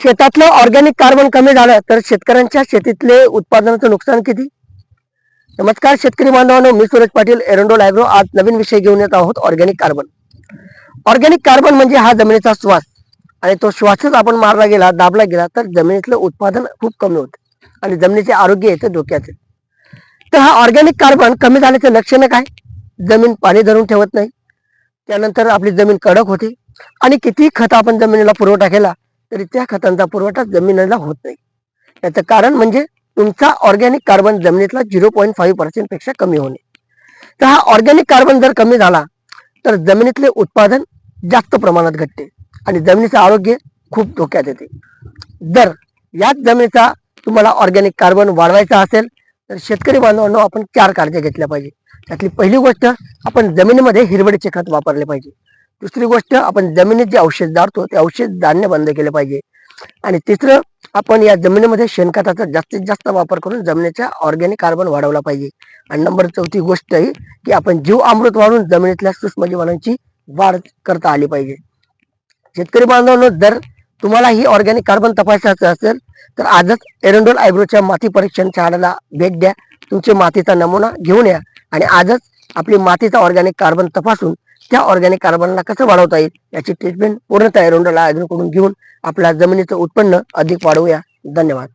शेतातलं organic carbon कमी झालं तर शेतकऱ्यांच्या शेतीतले उत्पादनाचं नुकसान किती? नमस्कार शेतकरी बांधवांनो, मी सूरज पाटील, एरंडोल ॲग्रो. आज नवीन विषय घेऊन येत आहोत, ऑर्गॅनिक कार्बन. ऑर्गॅनिक कार्बन म्हणजे हा जमिनीचा श्वास, आणि तो श्वासच आपण मारला गेला, दाबला गेला तर जमिनीतलं उत्पादन खूप कमी होते आणि जमिनीचे आरोग्य येते धोक्याचे. तर हा ऑर्गॅनिक कार्बन कमी झाल्याचे लक्षण काय? जमीन पाणी धरून ठेवत नाही, त्यानंतर आपली जमीन कडक होते, आणि कितीही खत आपण जमिनीला पुरवठा केला तरी त्या खतांचा पुरवठा जमिनीला होत नाही. याचं कारण म्हणजे तुमचा ऑर्गॅनिक कार्बन जमिनीतला 0.5% पेक्षा कमी होणे. तर हा ऑर्गॅनिक कार्बन जर कमी झाला तर जमिनीतले उत्पादन जास्त प्रमाणात घटते आणि जमिनीचं आरोग्य खूप धोक्यात येते. जर याच जमिनीचा तुम्हाला ऑर्गॅनिक कार्बन वाढवायचा असेल तर शेतकरी बांधवांनो, आपण 4 काळजी घेतल्या पाहिजे. त्यातली पहिली गोष्ट, आपण जमिनीमध्ये हिरवळीचे खत वापरले पाहिजे. दुसरी गोष्ट, आपण जमिनीत जे औषध जाळतो ते औषध जाळणे बंद केले पाहिजे. आणि तिसरं, आपण या जमिनीमध्ये शेणखताचा जास्तीत जास्त वापर करून जमिनीचा ऑर्गॅनिक कार्बन वाढवला पाहिजे. आणि नंबर 4थी गोष्ट ही की आपण जीव अमृत वाढवून जमिनीतल्या सूक्ष्मजीवांची वाढ करता आली पाहिजे. शेतकरी बांधवांनो, जर तुम्हाला ही ऑर्गॅनिक कार्बन तपासायचं असेल तर आजच एरंडोल ॲग्रोच्या माती परीक्षण शाळेला भेट द्या. तुमच्या मातीचा नमुना घेऊन या आणि आजच आपली मातीचा ऑर्गॅनिक कार्बन तपासून त्या ऑर्गॅनिक कार्बनला कसं वाढवता येईल याची ट्रीटमेंट पूर्णतः एरंडोल ॲग्रोकडून घेऊन आपल्या जमिनीचं उत्पन्न अधिक वाढवूया. धन्यवाद.